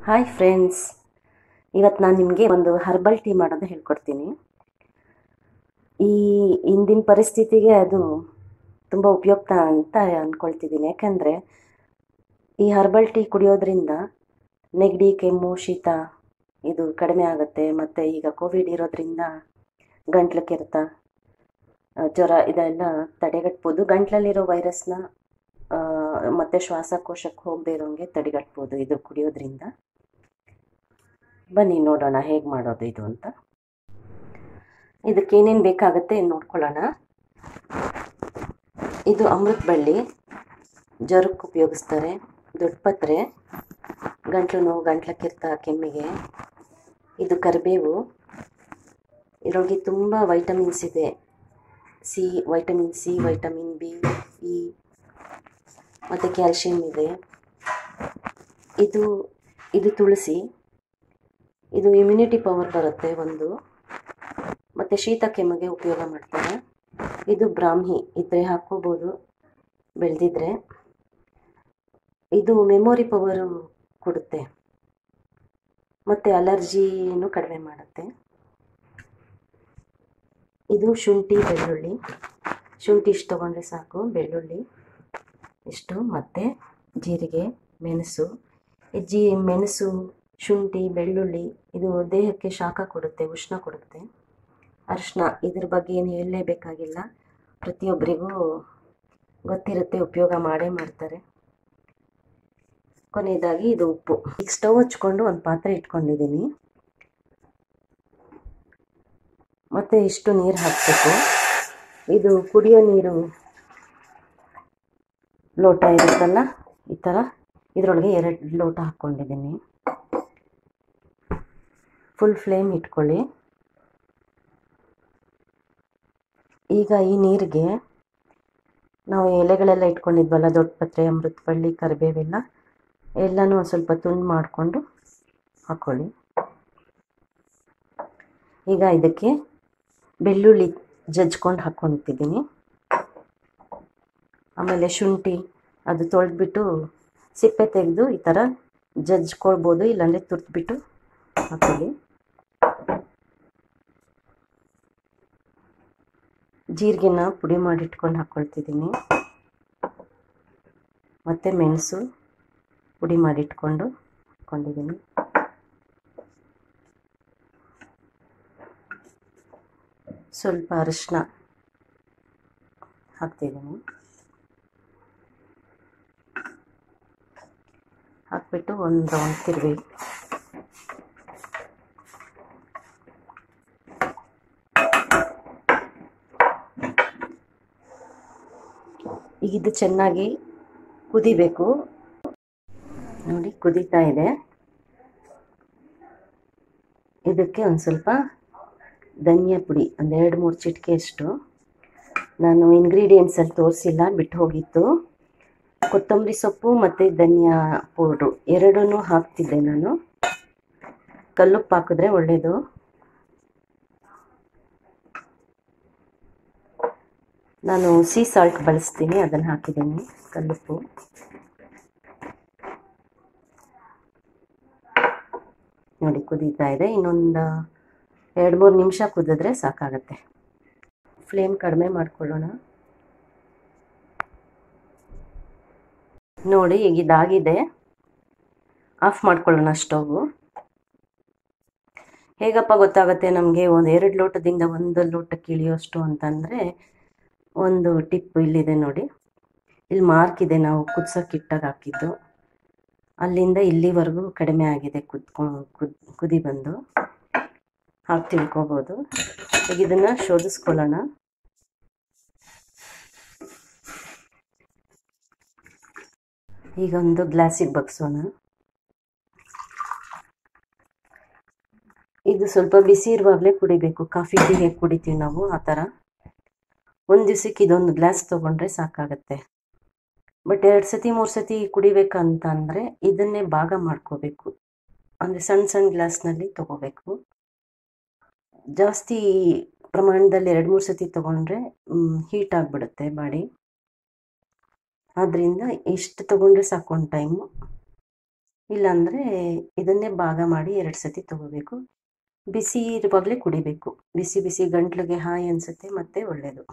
Hi friends, ಇವತ್ತು ನಾನು ನಿಮಗೆ ಒಂದು ಹರ್ಬಲ್ ಟೀ ಮಾಡೋದು ಹೇಳ್ಕೊಡ್ತೀನಿ. ಈ ಇಂದಿನ ಪರಿಸ್ಥಿತಿಗೆ ಅದು ತುಂಬ ಉಪಯುಕ್ತ ಅಂತ ಅಂದ್ಕೊಳ್ತಿದ್ದೀನಿ. ಯಾಕಂದರೆ ಈ ಹರ್ಬಲ್ ಟೀ ಕುಡಿಯೋದ್ರಿಂದ ನೆಗಡಿ, ಕೆಮ್ಮು, ಶೀತ ಇದು ಕಡಿಮೆ ಆಗುತ್ತೆ. ಮತ್ತು ಈಗ ಕೋವಿಡ್ ಇರೋದ್ರಿಂದ ಗಂಟ್ಲು ಕೆರೆತ, ಜ್ವರ ಇದೆಲ್ಲ ತಡೆಗಟ್ಬೋದು. ಗಂಟ್ಲಲ್ಲಿರೋ ವೈರಸ್ನ ಮತ್ತು ಶ್ವಾಸಕೋಶಕ್ಕೆ ಹೋಗದೇ ಇರೋಂಗೆ ತಡೆಗಟ್ಬೋದು ಇದು ಕುಡಿಯೋದ್ರಿಂದ. ಬನ್ನಿ ನೋಡೋಣ ಹೇಗೆ ಮಾಡೋದು ಇದು ಅಂತ. ಇದಕ್ಕೇನೇನು ಬೇಕಾಗುತ್ತೆ ನೋಡ್ಕೊಳ್ಳೋಣ. ಇದು ಅಮೃತ ಬಳ್ಳಿ, ಜ್ವರಕ್ಕೆ ಉಪಯೋಗಿಸ್ತಾರೆ. ದೊಡ್ಡಪತ್ರೆ, ಗಂಟ್ಲು ನೋವು, ಗಂಟ್ಲ ಕೆರೆತ, ಕೆಮ್ಮಿಗೆ. ಇದು ಕರಿಬೇವು, ಇದರೊಳಗೆ ತುಂಬ ವೈಟಮಿನ್ಸ್ ಇದೆ. Vitamin C, vitamin B, E ಮತ್ತು ಕ್ಯಾಲ್ಶಿಯಂ ಇದೆ. ಇದು ತುಳಸಿ, ಇದು ಇಮ್ಯುನಿಟಿ ಪವರ್ ಬರುತ್ತೆ ಒಂದು, ಮತ್ತು ಶೀತ ಕೆಮ್ಮಿಗೆ ಉಪಯೋಗ ಮಾಡ್ತಾರೆ. ಇದು ಬ್ರಾಹ್ಮಿ, ಇದ್ರೆ ಹಾಕ್ಕೋಬೋದು ಬೆಳೆದಿದ್ರೆ. ಇದು ಮೆಮೊರಿ ಪವರು ಕೊಡುತ್ತೆ ಮತ್ತು ಅಲರ್ಜಿನೂ ಕಡಿಮೆ ಮಾಡುತ್ತೆ. ಇದು ಶುಂಠಿ, ಬೆಳ್ಳುಳ್ಳಿ. ಶುಂಠಿ ಇಷ್ಟು ತೊಗೊಂಡ್ರೆ ಸಾಕು, ಬೆಳ್ಳುಳ್ಳಿ ಇಷ್ಟು, ಮತ್ತು ಜೀರಿಗೆ, ಮೆಣಸು. ಮೆಣಸು, ಶುಂಠಿ, ಬೆಳ್ಳುಳ್ಳಿ ಇದು ದೇಹಕ್ಕೆ ಶಾಖ ಕೊಡುತ್ತೆ, ಉಷ್ಣ ಕೊಡುತ್ತೆ. ಅರಿಶಿನ, ಇದ್ರ ಬಗ್ಗೆ ಏನು ಹೇಳಲೇಬೇಕಾಗಿಲ್ಲ, ಪ್ರತಿಯೊಬ್ಬರಿಗೂ ಗೊತ್ತಿರುತ್ತೆ, ಉಪಯೋಗ ಮಾಡೇ ಮಾಡ್ತಾರೆ. ಕೊನೆಯದಾಗಿ ಇದು ಉಪ್ಪು. ಈಗ ಸ್ಟವ್ ಹಚ್ಕೊಂಡು ಒಂದು ಪಾತ್ರೆ ಇಟ್ಕೊಂಡಿದ್ದೀನಿ, ಮತ್ತು ಇಷ್ಟು ನೀರು ಹಾಕಬೇಕು. ಇದು ಕುಡಿಯೋ ನೀರು ಲೋಟ ಇರುತ್ತಲ್ಲ, ಈ ಥರ ಇದರೊಳಗೆ 2 ಲೋಟ ಹಾಕ್ಕೊಂಡಿದ್ದೀನಿ. ಫುಲ್ ಫ್ಲೇಮ್ ಇಟ್ಕೊಳ್ಳಿ. ಈಗ ಈ ನೀರಿಗೆ ನಾವು ಎಲೆಗಳೆಲ್ಲ ಇಟ್ಕೊಂಡಿದ್ವಲ್ಲ, ದೊಡ್ಡಪತ್ರೆ, ಅಮೃತ ಬಳ್ಳಿ, ಕರಿಬೇವೆಲ್ಲ ಎಲ್ಲನೂ ಒಂದು ಸ್ವಲ್ಪ ತುಂಡು ಮಾಡಿಕೊಂಡು ಹಾಕ್ಕೊಳ್ಳಿ. ಈಗ ಇದಕ್ಕೆ ಬೆಳ್ಳುಳ್ಳಿ ಜಜ್ಕೊಂಡು ಹಾಕ್ಕೊತಿದ್ದೀನಿ. ಆಮೇಲೆ ಶುಂಠಿ ಅದು ತೊಳೆದ್ಬಿಟ್ಟು ಸಿಪ್ಪೆ ತೆಗೆದು ಈ ಥರ ಜಜ್ಕೊಳ್ಬೋದು, ಇಲ್ಲಾಂದರೆ ತುರಿದ್ಬಿಟ್ಟು ಹಾಕ್ಕೊಳ್ಳಿ. ಜೀರಿಗೆನ ಪುಡಿ ಮಾಡಿಟ್ಕೊಂಡು ಹಾಕ್ಕೊಳ್ತಿದ್ದೀನಿ, ಮತ್ತು ಮೆಣಸು ಪುಡಿ ಮಾಡಿಟ್ಕೊಂಡು ಹಾಕ್ಕೊಂಡಿದ್ದೀನಿ. ಸ್ವಲ್ಪ ಅರಿಶಿನ ಹಾಕ್ತಿದ್ದೀನಿ. ಹಾಕ್ಬಿಟ್ಟು ಒಂದು ರೌಂಡ್ ತಿರುವಿ. ಈಗ ಇದು ಚೆನ್ನಾಗಿ ಕುದಿಬೇಕು. ನೋಡಿ ಕುದೀತಾ ಇದೆ. ಇದಕ್ಕೆ ಒಂದು ಸ್ವಲ್ಪ ಧನಿಯಾ ಪುಡಿ, ಒಂದು 2-3 ಚಿಟಿಕೆಯಷ್ಟು. ನಾನು ಇಂಗ್ರೀಡಿಯೆಂಟ್ಸಲ್ಲಿ ತೋರಿಸಿಲ್ಲ, ಬಿಟ್ಟು ಹೋಗಿತ್ತು. ಕೊತ್ತಂಬರಿ ಸೊಪ್ಪು ಮತ್ತು ಧನಿಯಾ ಪೌಡ್ರು ಎರಡನ್ನೂ ಹಾಕ್ತಿದ್ದೆ ನಾನು. ಕಲ್ಲುಪ್ಪು ಹಾಕಿದ್ರೆ ಒಳ್ಳೆಯದು. ನಾನು ಸೀ ಸಾಲ್ಟ್ ಬಳಸ್ತೀನಿ, ಅದನ್ನು ಹಾಕಿದ್ದೀನಿ, ಕಲ್ಲುಪ್ಪು. ನೋಡಿ ಕುದೀತಾ ಇದೆ. ಇನ್ನೊಂದು 2-3 ನಿಮಿಷ ಕುದಿದ್ರೆ ಸಾಕಾಗತ್ತೆ. ಫ್ಲೇಮ್ ಕಡಿಮೆ ಮಾಡ್ಕೊಳ್ಳೋಣ. ನೋಡಿ ಈಗ ಇದಾಗಿದೆ, ಆಫ್ ಮಾಡ್ಕೊಳ್ಳೋಣ ಸ್ಟೌವು. ಹೇಗಪ್ಪ ಗೊತ್ತಾಗುತ್ತೆ ನಮಗೆ 2 ಲೋಟದಿಂದ 1 ಲೋಟಕ್ಕೆ ಇಳಿಯೋಷ್ಟು ಅಂತಂದರೆ, ಒಂದು ಟಿಪ್ ಇಲ್ಲಿದೆ ನೋಡಿ. ಇಲ್ಲಿ ಮಾರ್ಕ್ ಇದೆ, ನಾವು ಕುದಿಸೋಕ್ಕಿಟ್ಟಾಗ ಹಾಕಿದ್ದು. ಅಲ್ಲಿಂದ ಇಲ್ಲಿವರೆಗೂ ಕಡಿಮೆ ಆಗಿದೆ, ಕುದಿ ಬಂದು. ಹಾಕಿ ತಿಳ್ಕೊಬೋದು. ಈಗ ಇದನ್ನು ಶೋಧಿಸ್ಕೊಳ್ಳೋಣ. ಈಗ ಒಂದು ಗ್ಲಾಸಿಗೆ ಬಗ್ಸೋಣ. ಇದು ಸ್ವಲ್ಪ ಬಿಸಿ ಇರುವಾಗಲೇ ಕುಡಿಬೇಕು. ಕಾಫಿ ಟೀ ಹೇಗೆ ಕುಡಿತೀವಿ ನಾವು ಆ ಥರ. ಒಂದು ದಿವಸಕ್ಕೆ ಇದೊಂದು ಗ್ಲಾಸ್ ತೊಗೊಂಡ್ರೆ ಸಾಕಾಗತ್ತೆ. ಬಟ್ 2 ಸತಿ 3 ಸತಿ ಕುಡಿಬೇಕಂತ ಅಂದರೆ ಇದನ್ನೇ ಭಾಗ ಮಾಡ್ಕೋಬೇಕು, ಅಂದರೆ ಸಣ್ಣ ಸಣ್ಣ ಗ್ಲಾಸ್ನಲ್ಲಿ ತೊಗೋಬೇಕು. ಜಾಸ್ತಿ ಪ್ರಮಾಣದಲ್ಲಿ 2-3 ಸತಿ ತೊಗೊಂಡ್ರೆ ಹೀಟ್ ಆಗಿಬಿಡುತ್ತೆ ಬಾಡಿ. ಆದ್ದರಿಂದ ಇಷ್ಟು ತೊಗೊಂಡ್ರೆ ಸಾಕು ಒಂದು ಟೈಮು. ಇಲ್ಲಾಂದರೆ ಇದನ್ನೇ ಭಾಗ ಮಾಡಿ 2 ಸತಿ ತಗೋಬೇಕು. ಬಿಸಿ ಇರುವಾಗಲೇ ಕುಡಿಬೇಕು. ಬಿಸಿ ಬಿಸಿ ಗಂಟ್ಲಿಗೆ ಹಾಯ್ ಅನಿಸುತ್ತೆ ಮತ್ತು ಒಳ್ಳೆಯದು.